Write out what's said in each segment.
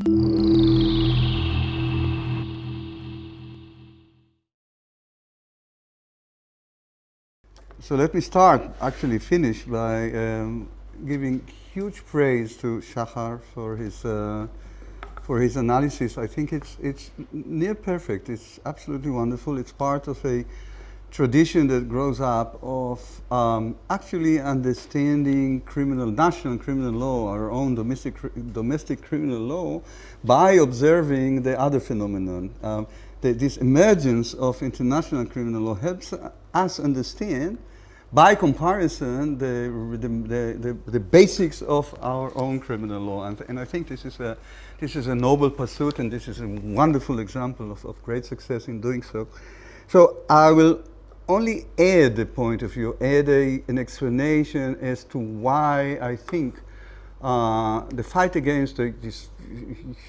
So let me start, actually finish, by giving huge praise to Shachar for his analysis. I think it's near perfect. It's absolutely wonderful. It's part of a tradition that grows up of actually understanding national criminal law, our own domestic criminal law, by observing the other phenomenon. This emergence of international criminal law helps us understand, by comparison, the basics of our own criminal law. And I think this is a noble pursuit, and this is a wonderful example of great success in doing so. So I will only add a point of view, add an explanation as to why I think the fight against this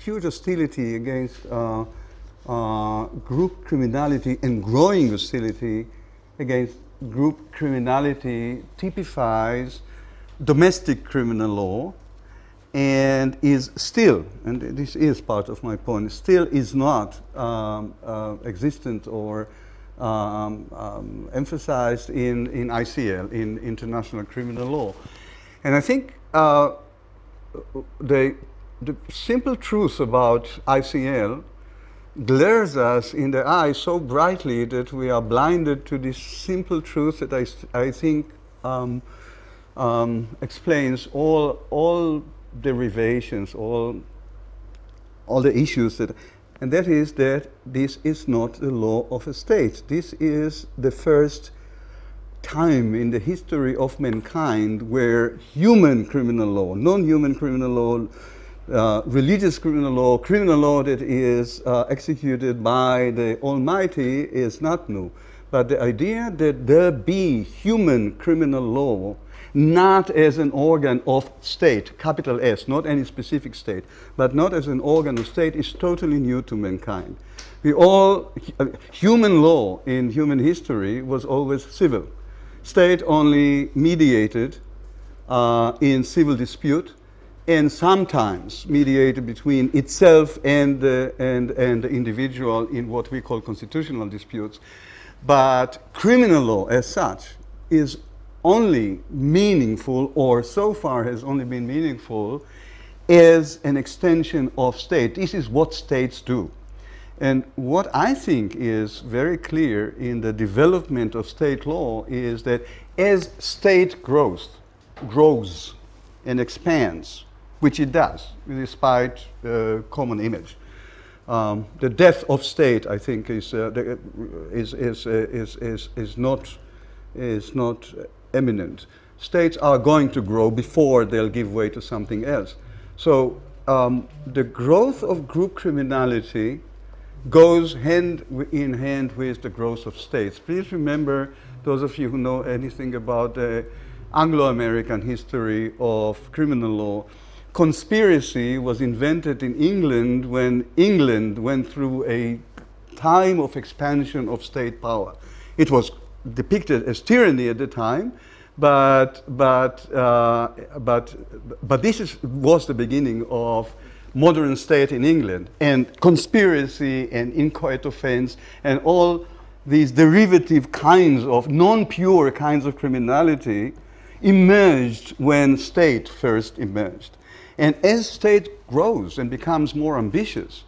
huge hostility against group criminality and growing hostility against group criminality typifies domestic criminal law and is still, and this is part of my point, still is not existent or emphasized in ICL, in international criminal law. And I think the simple truth about ICL glares us in the eye so brightly that we are blinded to this simple truth that I think explains all derivations, all the issues and that is that this is not the law of a state. This is the first time in the history of mankind where human criminal law, non-human criminal law, religious criminal law that is executed by the Almighty is not new. But the idea that there be human criminal law not as an organ of state, capital S, not any specific state, but not as an organ of state is totally new to mankind. Human law in human history was always civil. State only mediated in civil dispute, and sometimes mediated between itself and the individual in what we call constitutional disputes. But criminal law as such is only meaningful, or so far has only been meaningful, as an extension of state. This is what states do. And what I think is very clear in the development of state law is that as state grows and expands, which it does, despite the common image. The death of state, I think, is not imminent. States are going to grow before they'll give way to something else. So the growth of group criminality goes hand in hand with the growth of states. Please remember, those of you who know anything about the Anglo-American history of criminal law, conspiracy was invented in England when England went through a time of expansion of state power. It was depicted as tyranny at the time, but this was the beginning of modern state in England, and conspiracy and inchoate offense and all these derivative kinds of non-pure kinds of criminality emerged when state first emerged. And as state grows and becomes more ambitious,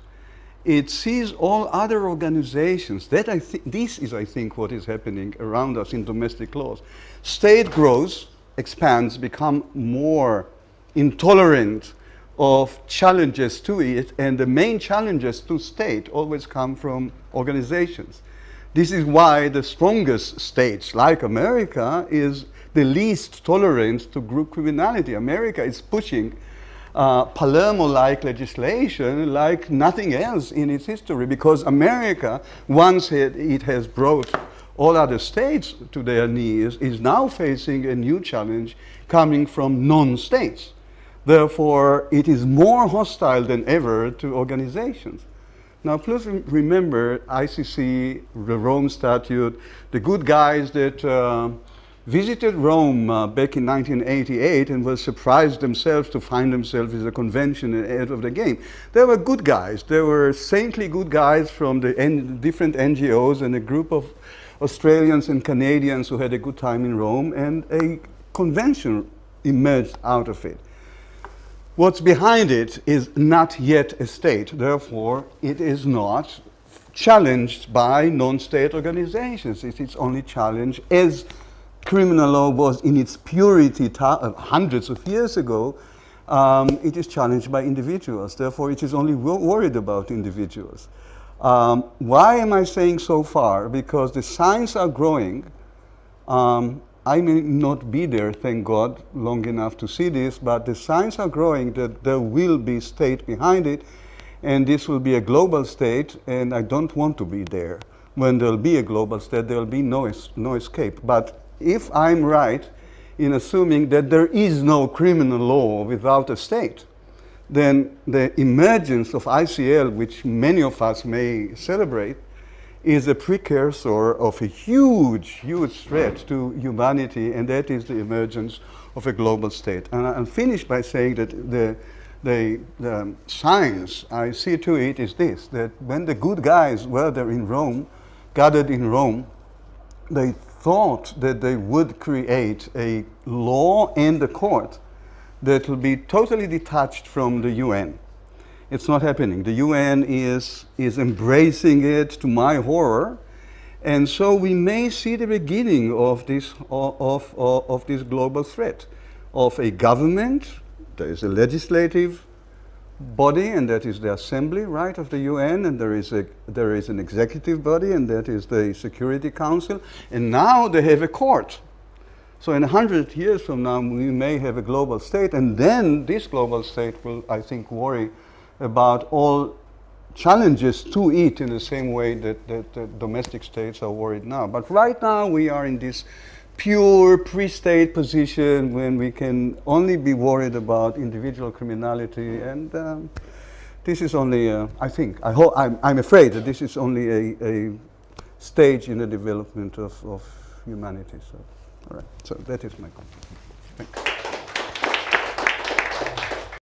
it sees all other organizations. This is, I think, what is happening around us in domestic laws. State grows, expands, become more intolerant of challenges to it, and the main challenges to state always come from organizations. This is why the strongest states, like America, is the least tolerant to group criminality. America is pushing Palermo-like legislation like nothing else in its history, because America, once it has brought all other states to their knees, is now facing a new challenge coming from non-states. Therefore, it is more hostile than ever to organizations. Now, please remember ICC, the Rome Statute, the good guys that visited Rome back in 1988 and were surprised themselves to find themselves as a convention ahead of the game. They were good guys. They were saintly good guys from the different NGOs and a group of Australians and Canadians who had a good time in Rome, and a convention emerged out of it. What's behind it is not yet a state. Therefore, it is not challenged by non-state organizations. It is only challenged, as criminal law was in its purity hundreds of years ago, it is challenged by individuals. Therefore, it is only worried about individuals. Why am I saying so far? Because the signs are growing. I may not be there, thank God, long enough to see this, but the signs are growing that there will be state behind it, and this will be a global state, and I don't want to be there. When there will be a global state, there will be no escape. But if I'm right in assuming that there is no criminal law without a state, then the emergence of ICL, which many of us may celebrate, is a precursor of a huge, huge threat to humanity, and that is the emergence of a global state. And I'll finish by saying that the science I see to it is this, that when the good guys were there in Rome, gathered in Rome, they thought that they would create a law and a court that will be totally detached from the UN. It's not happening. The UN is embracing it, to my horror, and so we may see the beginning of this global threat of a government. There is a legislative body, and that is the assembly, right, of the UN, and there is an executive body, and that is the Security Council, and now they have a court. So in 100 years from now, we may have a global state, and then this global state will, I think, worry about all challenges to it in the same way that domestic states are worried now. But right now, we are in this pure pre-state position when we can only be worried about individual criminality, and this is only, I'm afraid that this is only a stage in the development of humanity. So, all right, so that is my comment. Thanks.